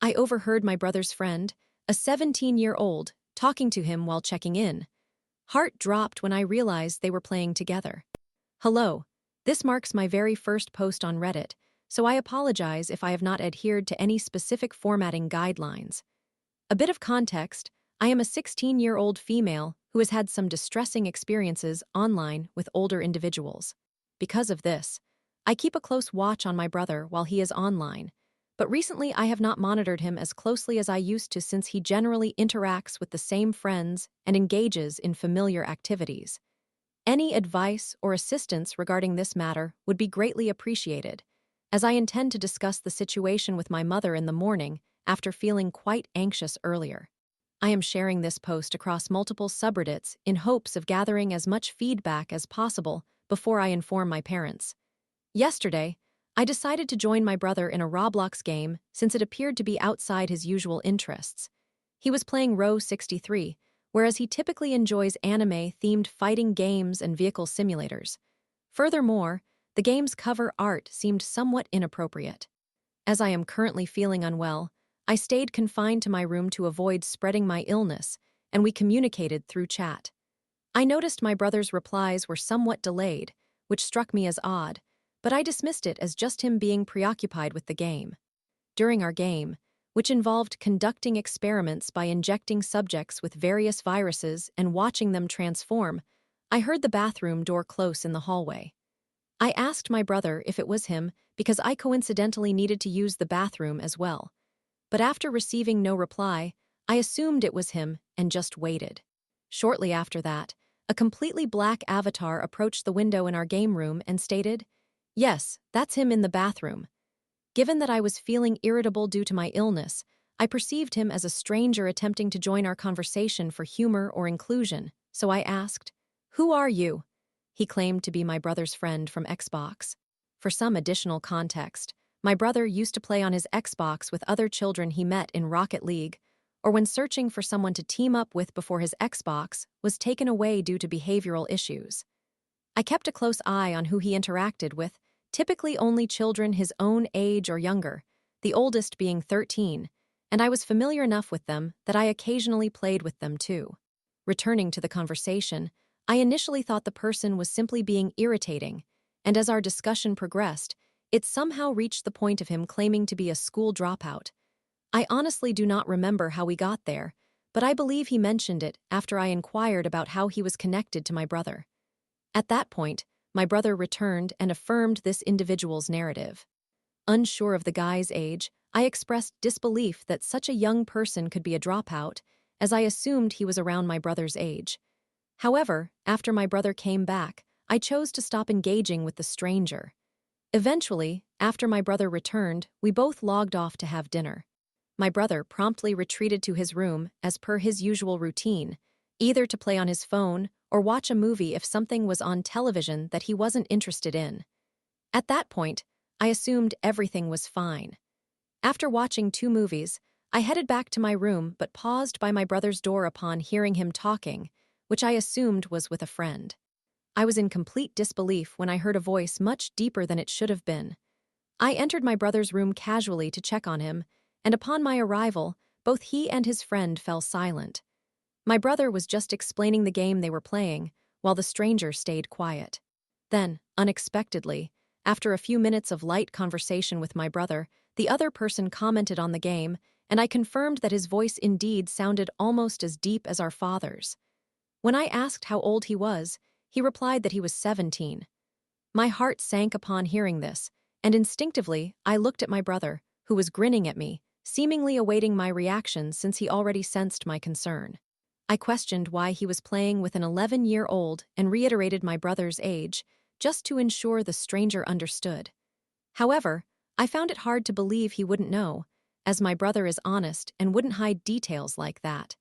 I overheard my brother's friend, a 17-year-old, talking to him while checking in. Heart dropped when I realized they were playing together. Hello, this marks my very first post on Reddit, so I apologize if I have not adhered to any specific formatting guidelines. A bit of context, I am a 16-year-old female who has had some distressing experiences online with older individuals. Because of this, I keep a close watch on my brother while he is online, but recently I have not monitored him as closely as I used to since he generally interacts with the same friends and engages in familiar activities. Any advice or assistance regarding this matter would be greatly appreciated, as I intend to discuss the situation with my mother in the morning after feeling quite anxious earlier. I am sharing this post across multiple subreddits in hopes of gathering as much feedback as possible before I inform my parents. Yesterday, I decided to join my brother in a Roblox game since it appeared to be outside his usual interests. He was playing Row 63, whereas he typically enjoys anime-themed fighting games and vehicle simulators. Furthermore, the game's cover art seemed somewhat inappropriate. As I am currently feeling unwell, I stayed confined to my room to avoid spreading my illness, and we communicated through chat. I noticed my brother's replies were somewhat delayed, which struck me as odd, but I dismissed it as just him being preoccupied with the game. During our game, which involved conducting experiments by injecting subjects with various viruses and watching them transform, I heard the bathroom door close in the hallway. I asked my brother if it was him because I coincidentally needed to use the bathroom as well. But after receiving no reply, I assumed it was him and just waited. Shortly after that, a completely black avatar approached the window in our game room and stated, "Yes, that's him in the bathroom." Given that I was feeling irritable due to my illness, I perceived him as a stranger attempting to join our conversation for humor or inclusion, so I asked, "Who are you?" He claimed to be my brother's friend from Xbox. For some additional context, my brother used to play on his Xbox with other children he met in Rocket League, or when searching for someone to team up with before his Xbox was taken away due to behavioral issues. I kept a close eye on who he interacted with, typically only children his own age or younger, the oldest being 13, and I was familiar enough with them that I occasionally played with them too. Returning to the conversation, I initially thought the person was simply being irritating, and as our discussion progressed, it somehow reached the point of him claiming to be a school dropout. I honestly do not remember how we got there, but I believe he mentioned it after I inquired about how he was connected to my brother. At that point, my brother returned and affirmed this individual's narrative. Unsure of the guy's age, I expressed disbelief that such a young person could be a dropout, as I assumed he was around my brother's age. However, after my brother came back, I chose to stop engaging with the stranger. Eventually, after my brother returned, we both logged off to have dinner. My brother promptly retreated to his room as per his usual routine, either to play on his phone or watch a movie if something was on television that he wasn't interested in. At that point, I assumed everything was fine. After watching 2 movies, I headed back to my room but paused by my brother's door upon hearing him talking, which I assumed was with a friend. I was in complete disbelief when I heard a voice much deeper than it should have been. I entered my brother's room casually to check on him, and upon my arrival, both he and his friend fell silent. My brother was just explaining the game they were playing, while the stranger stayed quiet. Then, unexpectedly, after a few minutes of light conversation with my brother, the other person commented on the game, and I confirmed that his voice indeed sounded almost as deep as our father's. When I asked how old he was, he replied that he was 17. My heart sank upon hearing this, and instinctively I looked at my brother, who was grinning at me, seemingly awaiting my reaction since he already sensed my concern. I questioned why he was playing with an 11-year-old and reiterated my brother's age, just to ensure the stranger understood. However, I found it hard to believe he wouldn't know, as my brother is honest and wouldn't hide details like that.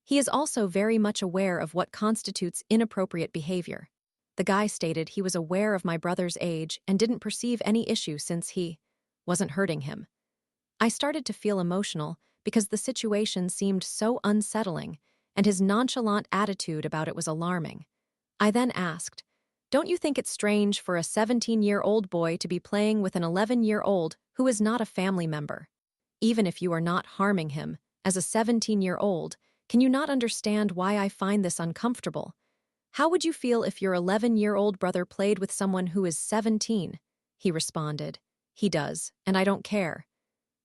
He is also very much aware of what constitutes inappropriate behavior. The guy stated he was aware of my brother's age and didn't perceive any issue since he wasn't hurting him. I started to feel emotional because the situation seemed so unsettling, and his nonchalant attitude about it was alarming. I then asked, "Don't you think it's strange for a 17-year-old boy to be playing with an 11-year-old who is not a family member?" even if you are not harming him. As a 17-year-old, can you not understand why I find this uncomfortable? How would you feel if your 11-year-old brother played with someone who is 17? He responded. He does, and I don't care.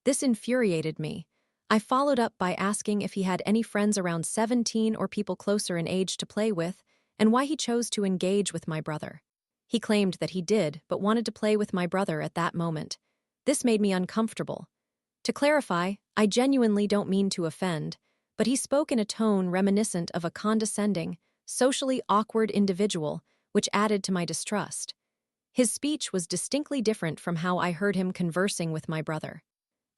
This infuriated me. I followed up by asking if he had any friends around 17 or people closer in age to play with, and why he chose to engage with my brother. He claimed that he did, but wanted to play with my brother at that moment. This made me uncomfortable. To clarify, I genuinely don't mean to offend, but he spoke in a tone reminiscent of a condescending, socially awkward individual, which added to my distrust. His speech was distinctly different from how I heard him conversing with my brother.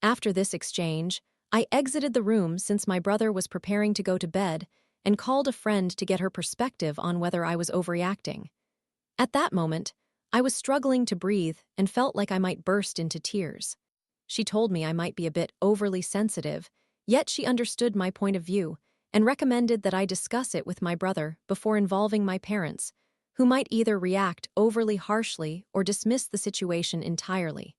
After this exchange, I exited the room since my brother was preparing to go to bed and called a friend to get her perspective on whether I was overreacting. At that moment, I was struggling to breathe and felt like I might burst into tears. She told me I might be a bit overly sensitive, yet she understood my point of view and recommended that I discuss it with my brother before involving my parents, who might either react overly harshly or dismiss the situation entirely.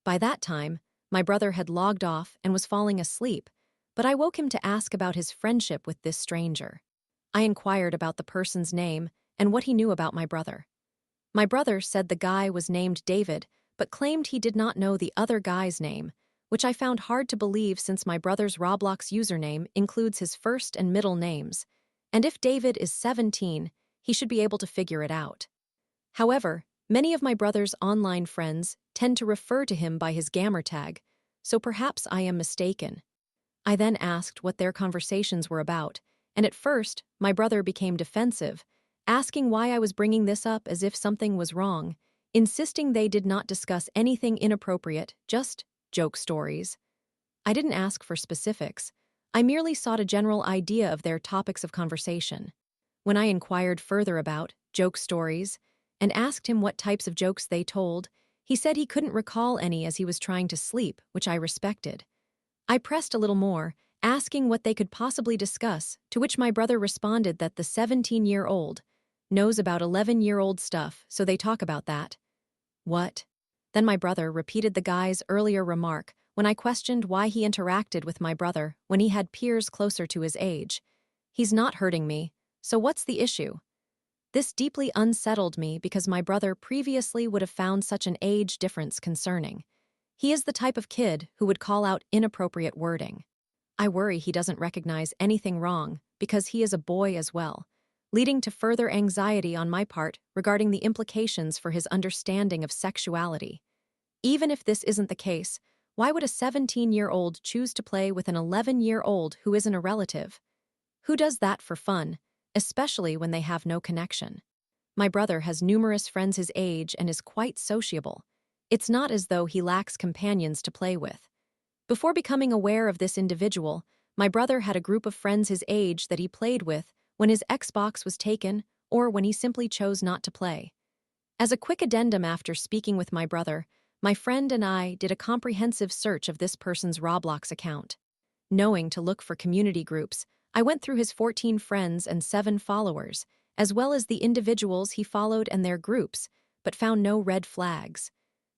By that time, my brother had logged off and was falling asleep, but I woke him to ask about his friendship with this stranger. I inquired about the person's name and what he knew about my brother. My brother said the guy was named David, but claimed he did not know the other guy's name, which I found hard to believe since my brother's Roblox username includes his first and middle names, and if David is 17, he should be able to figure it out. However, many of my brother's online friends tend to refer to him by his gamer tag, so perhaps I am mistaken. I then asked what their conversations were about, and at first, my brother became defensive, asking why I was bringing this up as if something was wrong, insisting they did not discuss anything inappropriate, just joke stories. I didn't ask for specifics. I merely sought a general idea of their topics of conversation. When I inquired further about joke stories and asked him what types of jokes they told, he said he couldn't recall any as he was trying to sleep, which I respected. I pressed a little more, asking what they could possibly discuss, to which my brother responded that the 17-year-old knows about 11-year-old stuff, so they talk about that. What? Then my brother repeated the guy's earlier remark when I questioned why he interacted with my brother when he had peers closer to his age. He's not hurting me, so what's the issue? This deeply unsettled me because my brother previously would have found such an age difference concerning. He is the type of kid who would call out inappropriate wording. I worry he doesn't recognize anything wrong because he is a boy as well, leading to further anxiety on my part regarding the implications for his understanding of sexuality. Even if this isn't the case, why would a 17-year-old choose to play with an 11-year-old who isn't a relative? Who does that for fun, especially when they have no connection? My brother has numerous friends his age and is quite sociable. It's not as though he lacks companions to play with. Before becoming aware of this individual, my brother had a group of friends his age that he played with when his Xbox was taken or when he simply chose not to play. As a quick addendum after speaking with my brother, my friend and I did a comprehensive search of this person's Roblox account. Knowing to look for community groups, I went through his 14 friends and 7 followers, as well as the individuals he followed and their groups, but found no red flags.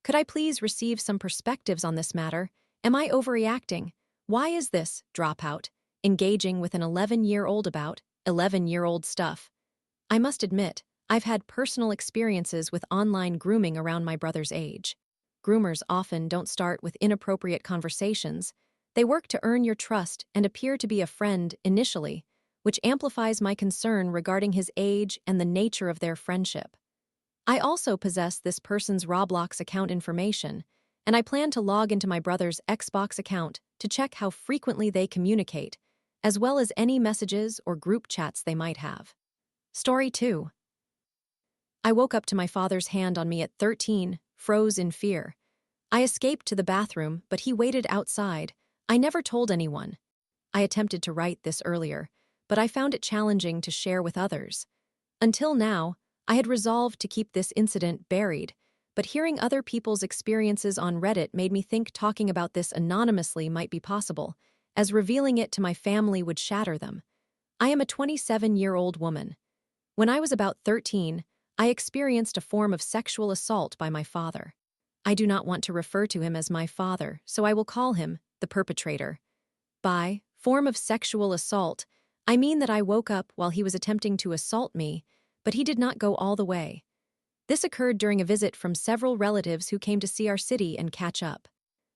Could I please receive some perspectives on this matter? Am I overreacting? Why is this dropout engaging with an 11-year-old about 11-year-old stuff? I must admit, I've had personal experiences with online grooming around my brother's age. Groomers often don't start with inappropriate conversations. They work to earn your trust and appear to be a friend initially, which amplifies my concern regarding his age and the nature of their friendship. I also possess this person's Roblox account information, and I plan to log into my brother's Xbox account to check how frequently they communicate, as well as any messages or group chats they might have. Story 2. I woke up to my father's hand on me at 13, froze in fear. I escaped to the bathroom, but he waited outside. I never told anyone. I attempted to write this earlier, but I found it challenging to share with others. Until now, I had resolved to keep this incident buried, but hearing other people's experiences on Reddit made me think talking about this anonymously might be possible, as revealing it to my family would shatter them. I am a 27-year-old woman. When I was about 13, I experienced a form of sexual assault by my father. I do not want to refer to him as my father, so I will call him the perpetrator. By form of sexual assault, I mean that I woke up while he was attempting to assault me, but he did not go all the way. This occurred during a visit from several relatives who came to see our city and catch up.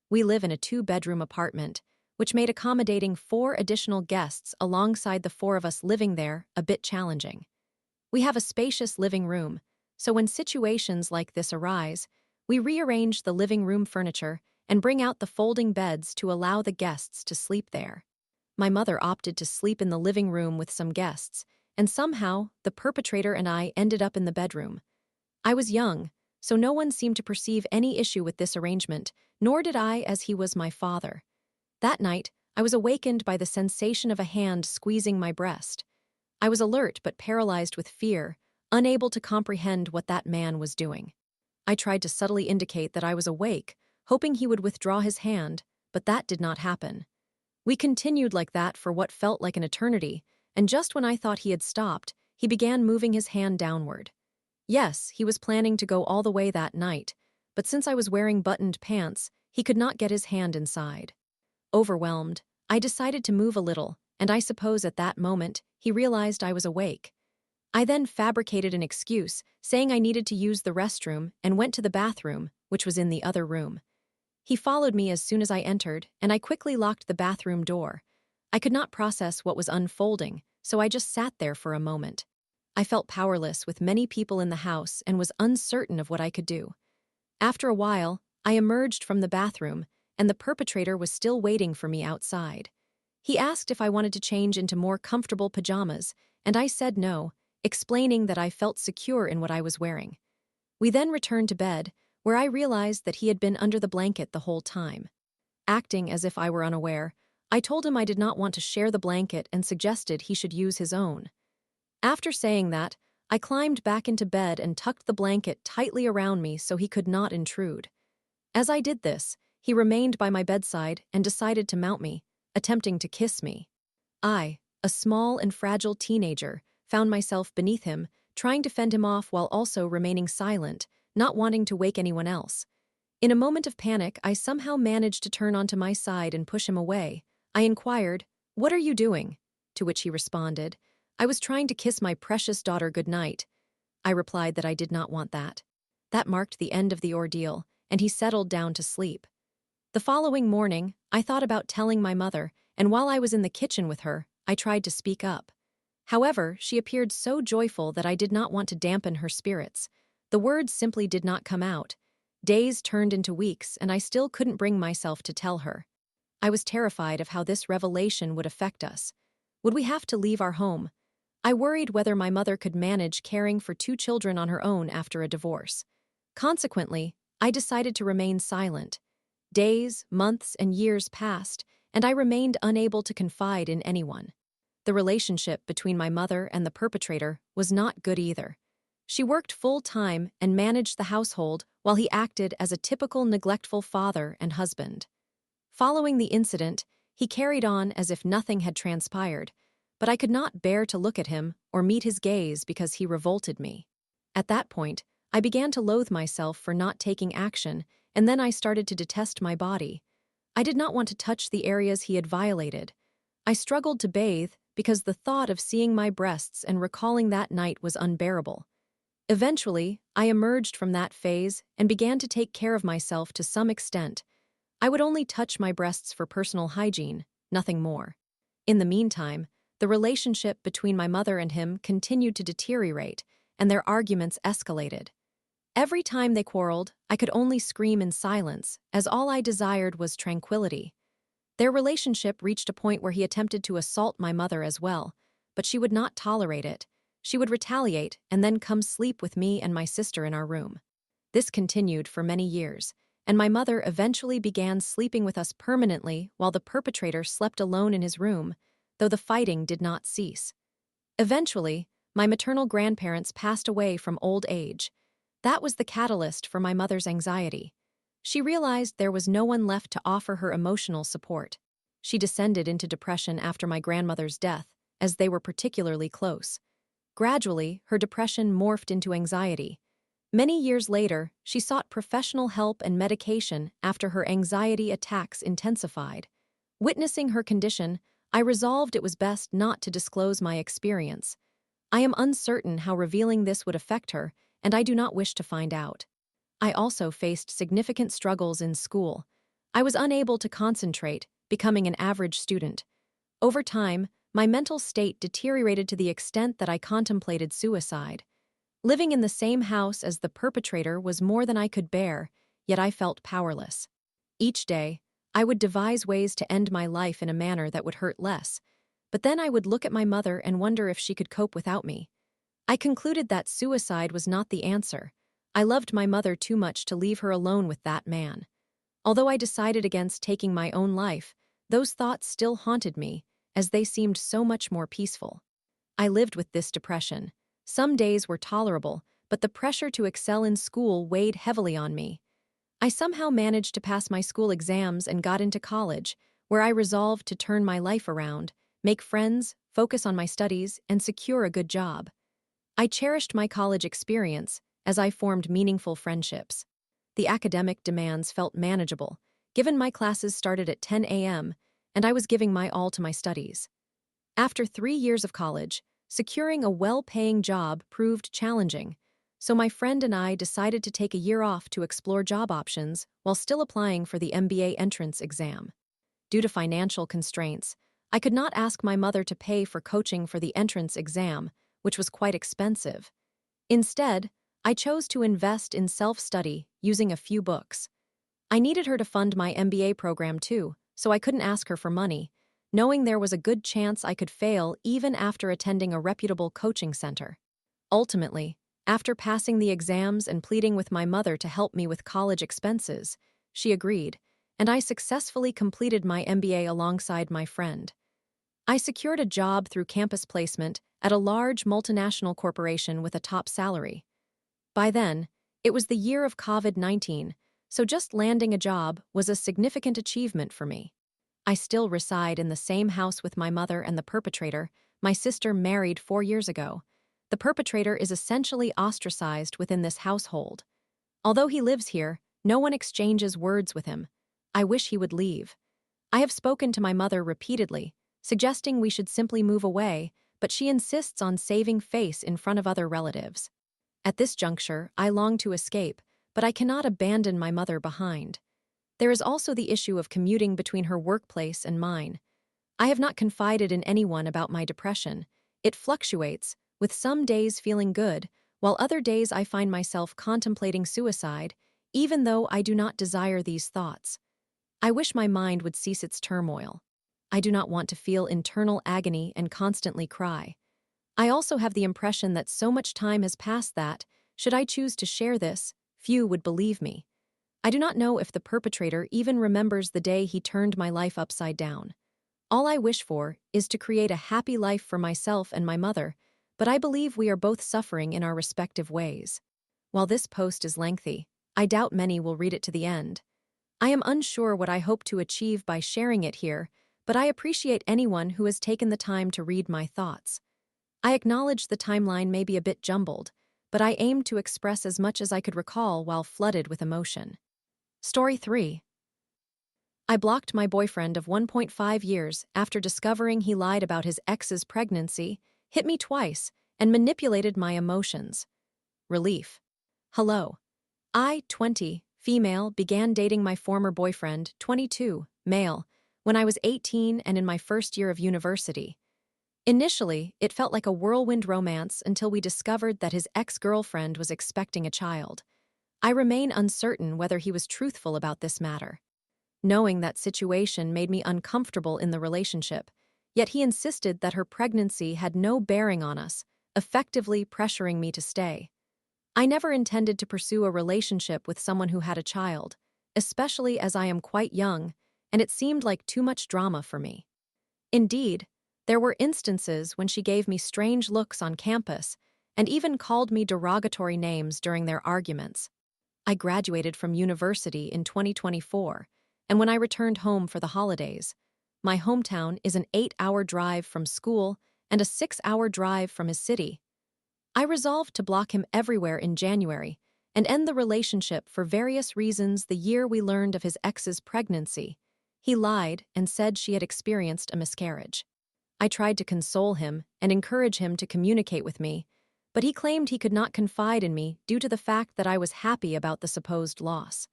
We live in a 2-bedroom apartment, which made accommodating 4 additional guests alongside the 4 of us living there a bit challenging. We have a spacious living room, so when situations like this arise, we rearrange the living room furniture and bring out the folding beds to allow the guests to sleep there. My mother opted to sleep in the living room with some guests, and somehow the perpetrator and I ended up in the bedroom. I was young, so no one seemed to perceive any issue with this arrangement, nor did I, as he was my father. That night, I was awakened by the sensation of a hand squeezing my breast. I was alert but paralyzed with fear, unable to comprehend what that man was doing. I tried to subtly indicate that I was awake, hoping he would withdraw his hand, but that did not happen. We continued like that for what felt like an eternity, and just when I thought he had stopped, he began moving his hand downward. Yes, he was planning to go all the way that night, but since I was wearing buttoned pants, he could not get his hand inside. Overwhelmed, I decided to move a little, and I suppose at that moment, he realized I was awake. I then fabricated an excuse, saying I needed to use the restroom, and went to the bathroom, which was in the other room. He followed me as soon as I entered, and I quickly locked the bathroom door. I could not process what was unfolding, so I just sat there for a moment. I felt powerless with many people in the house and was uncertain of what I could do. After a while, I emerged from the bathroom, and the perpetrator was still waiting for me outside. He asked if I wanted to change into more comfortable pajamas, and I said no, explaining that I felt secure in what I was wearing. We then returned to bed, where I realized that he had been under the blanket the whole time. Acting as if I were unaware, I told him I did not want to share the blanket and suggested he should use his own. After saying that, I climbed back into bed and tucked the blanket tightly around me so he could not intrude. As I did this, he remained by my bedside and decided to mount me, attempting to kiss me. I, a small and fragile teenager, found myself beneath him, trying to fend him off while also remaining silent, not wanting to wake anyone else. In a moment of panic, I somehow managed to turn onto my side and push him away. I inquired, "What are you doing?" To which he responded, "I was trying to kiss my precious daughter goodnight." I replied that I did not want that. That marked the end of the ordeal, and he settled down to sleep. The following morning, I thought about telling my mother, and while I was in the kitchen with her, I tried to speak up. However, she appeared so joyful that I did not want to dampen her spirits. The words simply did not come out. Days turned into weeks, and I still couldn't bring myself to tell her. I was terrified of how this revelation would affect us. Would we have to leave our home? I worried whether my mother could manage caring for 2 children on her own after a divorce. Consequently, I decided to remain silent. Days, months, and years passed, and I remained unable to confide in anyone. The relationship between my mother and the perpetrator was not good either. She worked full-time and managed the household while he acted as a typical neglectful father and husband. Following the incident, he carried on as if nothing had transpired, but I could not bear to look at him or meet his gaze because he revolted me. At that point, I began to loathe myself for not taking action, and then I started to detest my body. I did not want to touch the areas he had violated. I struggled to bathe because the thought of seeing my breasts and recalling that night was unbearable. Eventually, I emerged from that phase and began to take care of myself to some extent. I would only touch my breasts for personal hygiene, nothing more. In the meantime, the relationship between my mother and him continued to deteriorate, and their arguments escalated. Every time they quarreled, I could only scream in silence, as all I desired was tranquility. Their relationship reached a point where he attempted to assault my mother as well, but she would not tolerate it. She would retaliate and then come sleep with me and my sister in our room. This continued for many years, and my mother eventually began sleeping with us permanently while the perpetrator slept alone in his room, though the fighting did not cease. Eventually, my maternal grandparents passed away from old age. That was the catalyst for my mother's anxiety. She realized there was no one left to offer her emotional support. She descended into depression after my grandmother's death, as they were particularly close. Gradually, her depression morphed into anxiety. Many years later, she sought professional help and medication after her anxiety attacks intensified. Witnessing her condition, I resolved it was best not to disclose my experience. I am uncertain how revealing this would affect her, and I do not wish to find out. I also faced significant struggles in school. I was unable to concentrate, becoming an average student. Over time, my mental state deteriorated to the extent that I contemplated suicide. Living in the same house as the perpetrator was more than I could bear, yet I felt powerless. Each day, I would devise ways to end my life in a manner that would hurt less, but then I would look at my mother and wonder if she could cope without me. I concluded that suicide was not the answer. I loved my mother too much to leave her alone with that man. Although I decided against taking my own life, those thoughts still haunted me, as they seemed so much more peaceful. I lived with this depression. Some days were tolerable, but the pressure to excel in school weighed heavily on me. I somehow managed to pass my school exams and got into college, where I resolved to turn my life around, make friends, focus on my studies, and secure a good job. I cherished my college experience as I formed meaningful friendships. The academic demands felt manageable, given my classes started at 10 a.m., and I was giving my all to my studies. After 3 years of college, securing a well-paying job proved challenging, so my friend and I decided to take a year off to explore job options while still applying for the MBA entrance exam. Due to financial constraints, I could not ask my mother to pay for coaching for the entrance exam, which was quite expensive. Instead, I chose to invest in self-study using a few books. I needed her to fund my MBA program too, so I couldn't ask her for money, knowing there was a good chance I could fail even after attending a reputable coaching center. Ultimately, after passing the exams and pleading with my mother to help me with college expenses, she agreed, and I successfully completed my MBA alongside my friend. I secured a job through campus placement at a large multinational corporation with a top salary. By then, it was the year of COVID-19, so just landing a job was a significant achievement for me. I still reside in the same house with my mother and the perpetrator. My sister married 4 years ago. The perpetrator is essentially ostracized within this household. Although he lives here, no one exchanges words with him. I wish he would leave. I have spoken to my mother repeatedly, suggesting we should simply move away, but she insists on saving face in front of other relatives. At this juncture, I long to escape, but I cannot abandon my mother behind. There is also the issue of commuting between her workplace and mine. I have not confided in anyone about my depression. It fluctuates, with some days feeling good, while other days I find myself contemplating suicide, even though I do not desire these thoughts. I wish my mind would cease its turmoil. I do not want to feel internal agony and constantly cry. I also have the impression that so much time has passed that, should I choose to share this, few would believe me. I do not know if the perpetrator even remembers the day he turned my life upside down. All I wish for is to create a happy life for myself and my mother, but I believe we are both suffering in our respective ways. While this post is lengthy, I doubt many will read it to the end. I am unsure what I hope to achieve by sharing it here, but I appreciate anyone who has taken the time to read my thoughts. I acknowledge the timeline may be a bit jumbled, but I aimed to express as much as I could recall while flooded with emotion. Story 3. I blocked my boyfriend of 1.5 years after discovering he lied about his ex's pregnancy, hit me twice, and manipulated my emotions. Relief. Hello. I, 20, female, began dating my former boyfriend, 22, male, when I was 18 and in my first year of university. Initially, it felt like a whirlwind romance until we discovered that his ex-girlfriend was expecting a child. I remain uncertain whether he was truthful about this matter. Knowing that situation made me uncomfortable in the relationship, yet he insisted that her pregnancy had no bearing on us, effectively pressuring me to stay. I never intended to pursue a relationship with someone who had a child, especially as I am quite young, and it seemed like too much drama for me. Indeed, there were instances when she gave me strange looks on campus and even called me derogatory names during their arguments. I graduated from university in 2024, and when I returned home for the holidays, my hometown is an 8-hour drive from school and a 6-hour drive from his city. I resolved to block him everywhere in January and end the relationship for various reasons the year we learned of his ex's pregnancy. He lied and said she had experienced a miscarriage. I tried to console him and encourage him to communicate with me, but he claimed he could not confide in me due to the fact that I was happy about the supposed loss.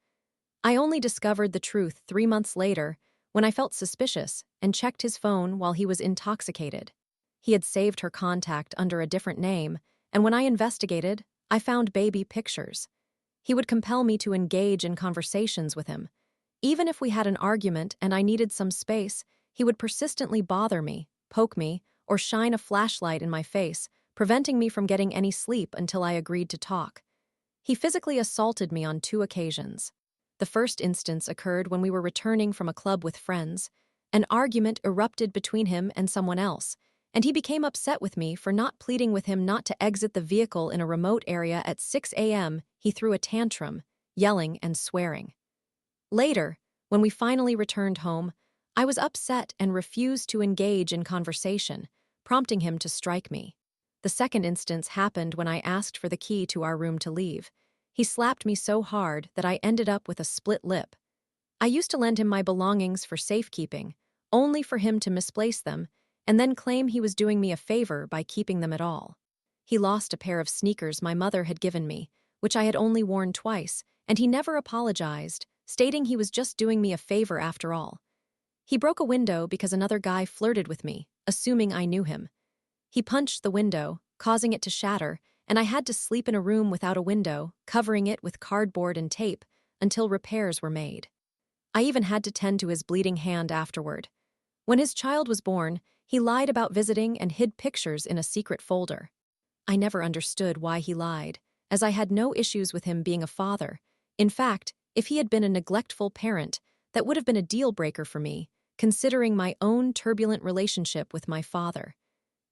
I only discovered the truth 3 months later when I felt suspicious and checked his phone while he was intoxicated. He had saved her contact under a different name, and when I investigated, I found baby pictures. He would compel me to engage in conversations with him. Even if we had an argument and I needed some space, he would persistently bother me, poke me, or shine a flashlight in my face, preventing me from getting any sleep until I agreed to talk. He physically assaulted me on 2 occasions. The first instance occurred when we were returning from a club with friends. An argument erupted between him and someone else, and he became upset with me for not pleading with him not to exit the vehicle in a remote area at 6 a.m. He threw a tantrum, yelling and swearing. Later, when we finally returned home, I was upset and refused to engage in conversation, prompting him to strike me. The second instance happened when I asked for the key to our room to leave. He slapped me so hard that I ended up with a split lip. I used to lend him my belongings for safekeeping, only for him to misplace them, and then claim he was doing me a favor by keeping them at all. He lost a pair of sneakers my mother had given me, which I had only worn twice, and he never apologized, stating he was just doing me a favor after all. He broke a window because another guy flirted with me, assuming I knew him. He punched the window, causing it to shatter, and I had to sleep in a room without a window, covering it with cardboard and tape, until repairs were made. I even had to tend to his bleeding hand afterward. When his child was born, he lied about visiting and hid pictures in a secret folder. I never understood why he lied, as I had no issues with him being a father. In fact, if he had been a neglectful parent, that would have been a deal-breaker for me, considering my own turbulent relationship with my father.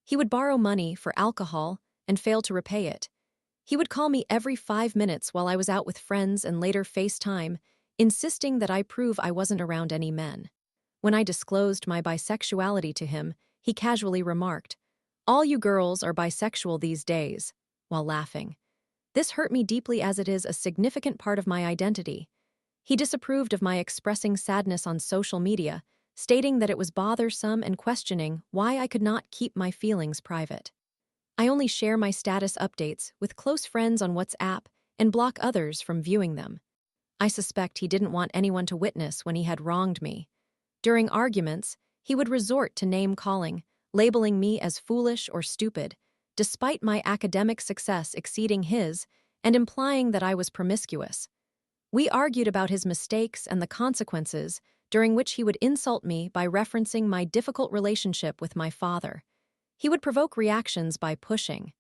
He would borrow money for alcohol and fail to repay it. He would call me every 5 minutes while I was out with friends and later FaceTime, insisting that I prove I wasn't around any men. When I disclosed my bisexuality to him, he casually remarked, "All you girls are bisexual these days," while laughing. This hurt me deeply as it is a significant part of my identity. He disapproved of my expressing sadness on social media, stating that it was bothersome and questioning why I could not keep my feelings private. I only share my status updates with close friends on WhatsApp and block others from viewing them. I suspect he didn't want anyone to witness when he had wronged me. During arguments, he would resort to name-calling, labeling me as foolish or stupid, despite my academic success exceeding his, and implying that I was promiscuous. We argued about his mistakes and the consequences, during which he would insult me by referencing my difficult relationship with my father. He would provoke reactions by pushing,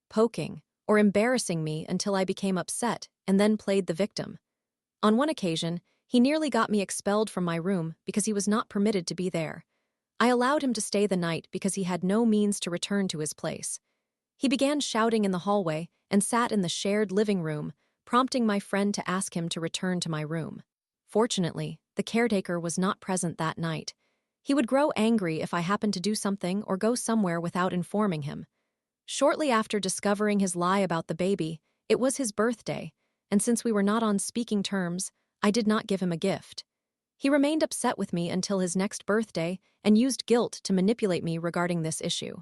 poking, or embarrassing me until I became upset and then played the victim. On one occasion, he nearly got me expelled from my room because he was not permitted to be there. I allowed him to stay the night because he had no means to return to his place. He began shouting in the hallway and sat in the shared living room, prompting my friend to ask him to return to my room. Fortunately, the caretaker was not present that night. He would grow angry if I happened to do something or go somewhere without informing him. Shortly after discovering his lie about the baby, it was his birthday, and since we were not on speaking terms, I did not give him a gift. He remained upset with me until his next birthday and used guilt to manipulate me regarding this issue.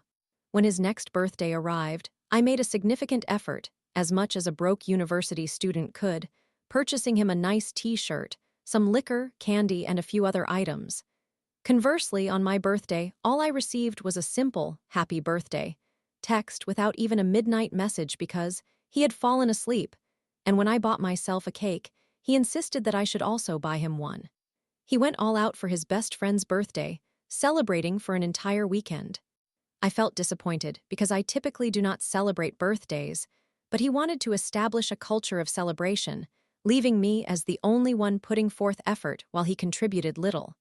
When his next birthday arrived, I made a significant effort, as much as a broke university student could, purchasing him a nice t-shirt, some liquor, candy, and a few other items. Conversely, on my birthday, all I received was a simple, "Happy birthday" text without even a midnight message because he had fallen asleep, and when I bought myself a cake, he insisted that I should also buy him one. He went all out for his best friend's birthday, celebrating for an entire weekend. I felt disappointed because I typically do not celebrate birthdays, but he wanted to establish a culture of celebration, leaving me as the only one putting forth effort while he contributed little.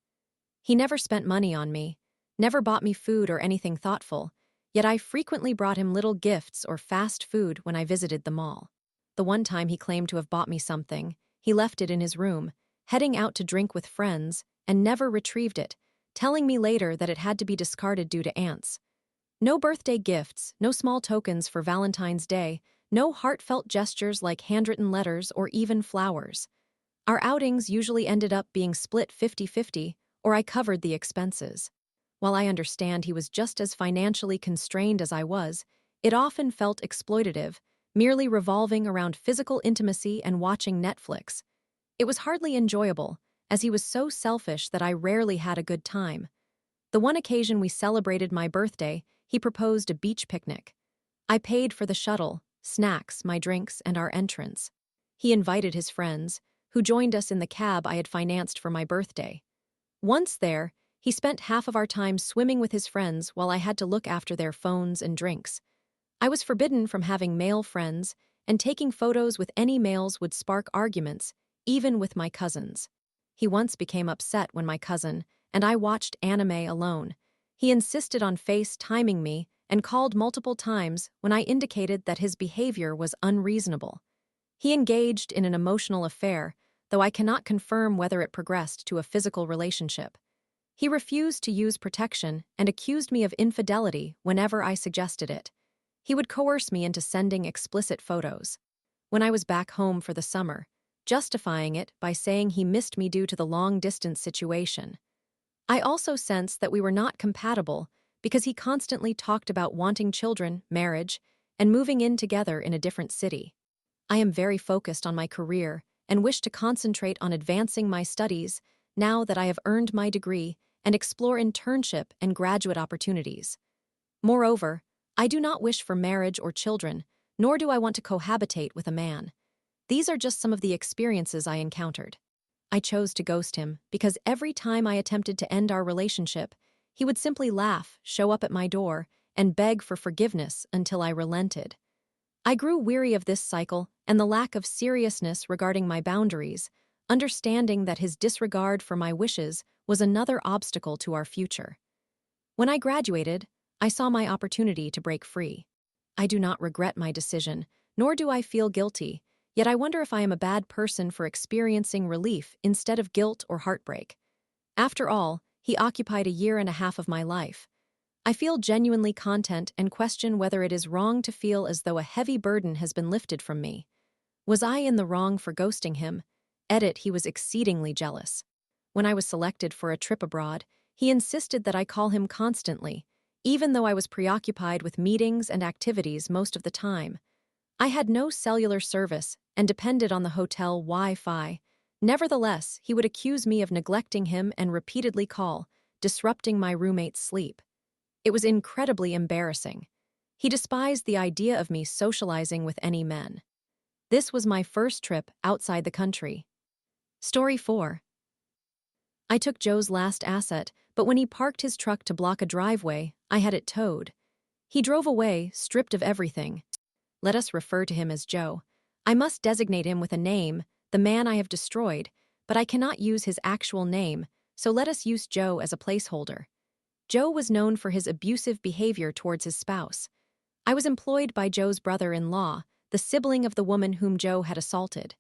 He never spent money on me, never bought me food or anything thoughtful, yet I frequently brought him little gifts or fast food when I visited the mall. The one time he claimed to have bought me something, he left it in his room, heading out to drink with friends, and never retrieved it, telling me later that it had to be discarded due to ants. No birthday gifts, no small tokens for Valentine's Day, no heartfelt gestures like handwritten letters or even flowers. Our outings usually ended up being split 50-50, or I covered the expenses. While I understand he was just as financially constrained as I was, it often felt exploitative, merely revolving around physical intimacy and watching Netflix. It was hardly enjoyable, as he was so selfish that I rarely had a good time. The one occasion we celebrated my birthday, he proposed a beach picnic. I paid for the shuttle, snacks, my drinks, and our entrance. He invited his friends, who joined us in the cab I had financed for my birthday. Once there, he spent half of our time swimming with his friends while I had to look after their phones and drinks. I was forbidden from having male friends, and taking photos with any males would spark arguments, even with my cousins. He once became upset when my cousin and I watched anime alone. He insisted on FaceTiming me and called multiple times when I indicated that his behavior was unreasonable. He engaged in an emotional affair, though I cannot confirm whether it progressed to a physical relationship. He refused to use protection and accused me of infidelity whenever I suggested it. He would coerce me into sending explicit photos. When I was back home for the summer, justifying it by saying he missed me due to the long-distance situation. I also sensed that we were not compatible because he constantly talked about wanting children, marriage, and moving in together in a different city. I am very focused on my career and wish to concentrate on advancing my studies now that I have earned my degree and explore internship and graduate opportunities. Moreover, I do not wish for marriage or children, nor do I want to cohabitate with a man. These are just some of the experiences I encountered. I chose to ghost him because every time I attempted to end our relationship, he would simply laugh, show up at my door, and beg for forgiveness until I relented. I grew weary of this cycle and the lack of seriousness regarding my boundaries, understanding that his disregard for my wishes was another obstacle to our future. When I graduated, I saw my opportunity to break free. I do not regret my decision, nor do I feel guilty, yet I wonder if I am a bad person for experiencing relief instead of guilt or heartbreak. After all, he occupied 1.5 years of my life. I feel genuinely content and question whether it is wrong to feel as though a heavy burden has been lifted from me. Was I in the wrong for ghosting him? He was exceedingly jealous. When I was selected for a trip abroad, he insisted that I call him constantly, even though I was preoccupied with meetings and activities most of the time. I had no cellular service and depended on the hotel Wi-Fi. Nevertheless, he would accuse me of neglecting him and repeatedly call, disrupting my roommate's sleep. It was incredibly embarrassing. He despised the idea of me socializing with any men. This was my first trip outside the country. Story 4. I took Joe's last asset, but when he parked his truck to block a driveway, I had it towed. He drove away, stripped of everything. Let us refer to him as Joe. I must designate him with a name, the man I have destroyed, but I cannot use his actual name, so let us use Joe as a placeholder. Joe was known for his abusive behavior towards his spouse. I was employed by Joe's brother-in-law, the sibling of the woman whom Joe had assaulted.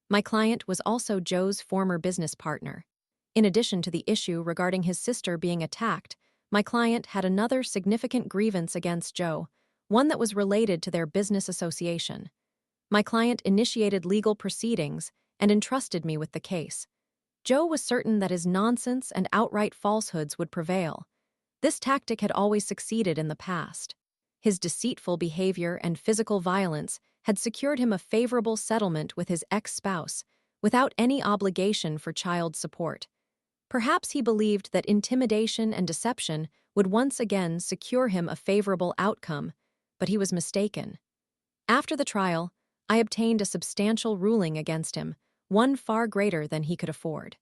My client was also Joe's former business partner. In addition to the issue regarding his sister being attacked, my client had another significant grievance against Joe, one that was related to their business association. My client initiated legal proceedings and entrusted me with the case. Joe was certain that his nonsense and outright falsehoods would prevail. This tactic had always succeeded in the past. His deceitful behavior and physical violence had secured him a favorable settlement with his ex-spouse, without any obligation for child support. Perhaps he believed that intimidation and deception would once again secure him a favorable outcome, but he was mistaken. After the trial, I obtained a substantial ruling against him, one far greater than he could afford.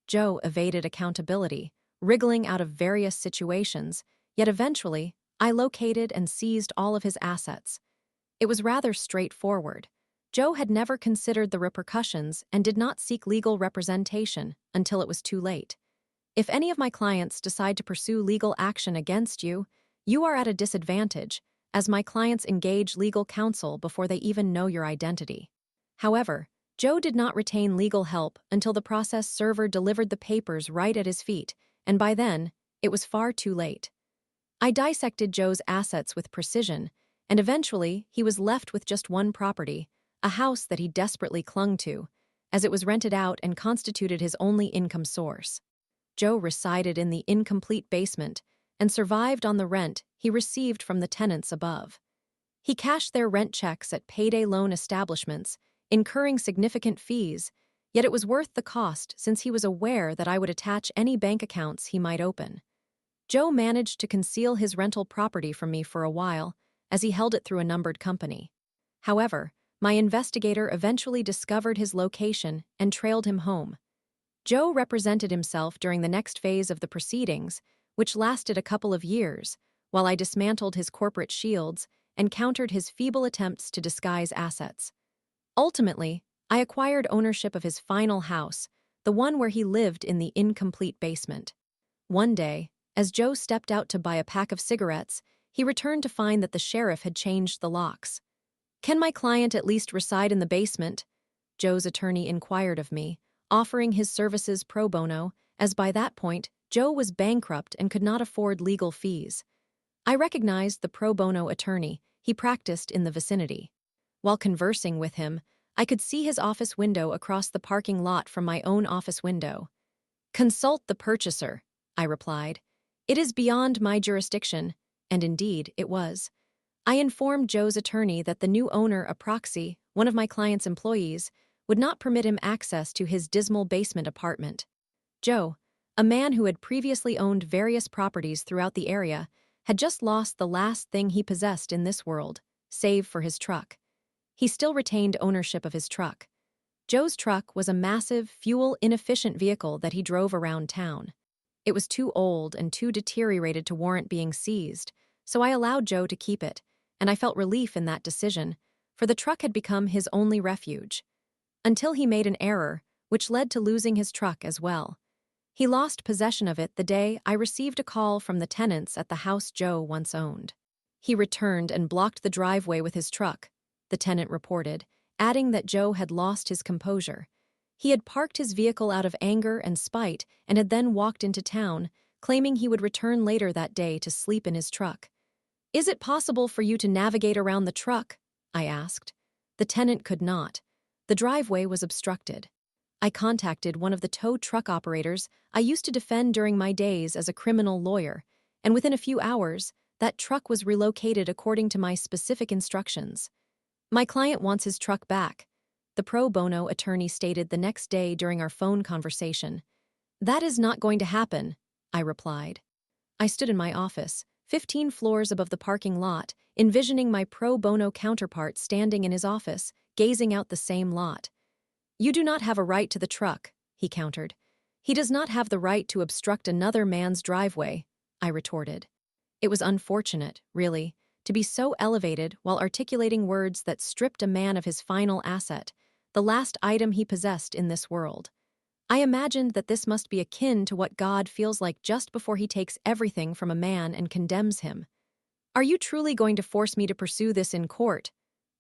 Joe evaded accountability, wriggling out of various situations, yet eventually, I located and seized all of his assets. It was rather straightforward. Joe had never considered the repercussions and did not seek legal representation until it was too late. If any of my clients decide to pursue legal action against you, you are at a disadvantage, as my clients engage legal counsel before they even know your identity. However, Joe did not retain legal help until the process server delivered the papers right at his feet, and by then, it was far too late. I dissected Joe's assets with precision, and eventually he was left with just one property, a house that he desperately clung to, as it was rented out and constituted his only income source. Joe resided in the incomplete basement and survived on the rent he received from the tenants above. He cashed their rent checks at payday loan establishments, incurring significant fees, yet it was worth the cost since he was aware that I would attach any bank accounts he might open. Joe managed to conceal his rental property from me for a while, as he held it through a numbered company. However, my investigator eventually discovered his location and trailed him home. Joe represented himself during the next phase of the proceedings, which lasted a couple of years, while I dismantled his corporate shields and countered his feeble attempts to disguise assets. Ultimately, I acquired ownership of his final house, the one where he lived in the incomplete basement. One day, as Joe stepped out to buy a pack of cigarettes, he returned to find that the sheriff had changed the locks. "Can my client at least reside in the basement?" Joe's attorney inquired of me, offering his services pro bono, as by that point, Joe was bankrupt and could not afford legal fees. I recognized the pro bono attorney. He practiced in the vicinity. While conversing with him, I could see his office window across the parking lot from my own office window. "Consult the purchaser," I replied. "It is beyond my jurisdiction," and indeed, it was. I informed Joe's attorney that the new owner, a proxy, one of my client's employees, would not permit him access to his dismal basement apartment. Joe, a man who had previously owned various properties throughout the area, had just lost the last thing he possessed in this world, save for his truck. He still retained ownership of his truck. Joe's truck was a massive, fuel-inefficient vehicle that he drove around town. It was too old and too deteriorated to warrant being seized, so I allowed Joe to keep it, and I felt relief in that decision, for the truck had become his only refuge. Until he made an error, which led to losing his truck as well. He lost possession of it the day I received a call from the tenants at the house Joe once owned. He returned and blocked the driveway with his truck, the tenant reported, adding that Joe had lost his composure. He had parked his vehicle out of anger and spite and had then walked into town, claiming he would return later that day to sleep in his truck. "Is it possible for you to navigate around the truck?" I asked. The tenant could not. The driveway was obstructed. I contacted one of the tow truck operators I used to defend during my days as a criminal lawyer, and within a few hours, that truck was relocated according to my specific instructions. "My client wants his truck back," the pro bono attorney stated the next day during our phone conversation. "That is not going to happen," I replied. I stood in my office, 15 floors above the parking lot, envisioning my pro bono counterpart standing in his office, gazing out the same lot. "You do not have a right to the truck," he countered. "He does not have the right to obstruct another man's driveway," I retorted. It was unfortunate, really, to be so elevated while articulating words that stripped a man of his final asset, the last item he possessed in this world. I imagined that this must be akin to what God feels like just before he takes everything from a man and condemns him. "Are you truly going to force me to pursue this in court?"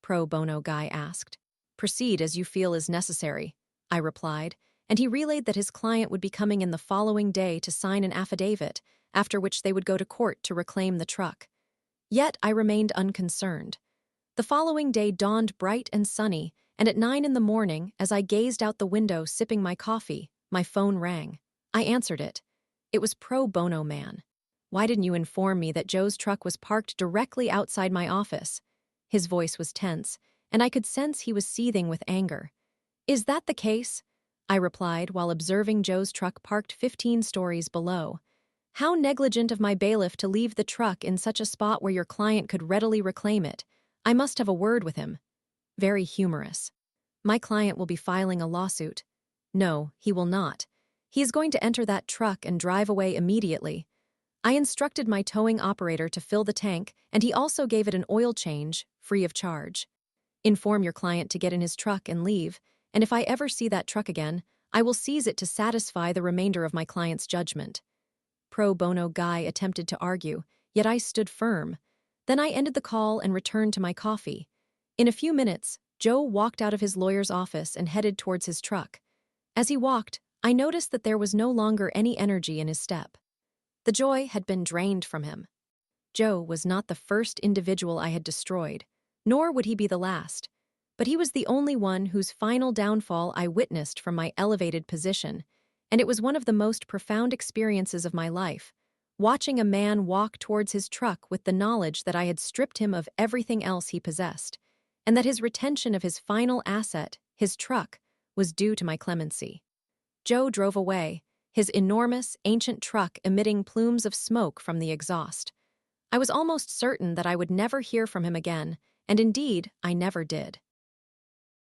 Pro bono guy asked. "Proceed as you feel is necessary," I replied, and he relayed that his client would be coming in the following day to sign an affidavit, after which they would go to court to reclaim the truck. Yet I remained unconcerned. The following day dawned bright and sunny, and at 9 in the morning, as I gazed out the window sipping my coffee, my phone rang. I answered it. It was pro bono man. "Why didn't you inform me that Joe's truck was parked directly outside my office?" His voice was tense, and I could sense he was seething with anger. "Is that the case?" I replied while observing Joe's truck parked 15 stories below. "How negligent of my bailiff to leave the truck in such a spot where your client could readily reclaim it. I must have a word with him." Very humorous. "My client will be filing a lawsuit." "No, he will not. He is going to enter that truck and drive away immediately." I instructed my towing operator to fill the tank, and he also gave it an oil change, free of charge. "Inform your client to get in his truck and leave, and if I ever see that truck again, I will seize it to satisfy the remainder of my client's judgment." Pro bono guy attempted to argue, yet I stood firm. Then I ended the call and returned to my coffee. In a few minutes, Joe walked out of his lawyer's office and headed towards his truck. As he walked, I noticed that there was no longer any energy in his step. The joy had been drained from him. Joe was not the first individual I had destroyed, nor would he be the last, but he was the only one whose final downfall I witnessed from my elevated position, and it was one of the most profound experiences of my life, watching a man walk towards his truck with the knowledge that I had stripped him of everything else he possessed, and that his retention of his final asset, his truck, was due to my clemency. Joe drove away, his enormous, ancient truck emitting plumes of smoke from the exhaust. I was almost certain that I would never hear from him again, and indeed, I never did.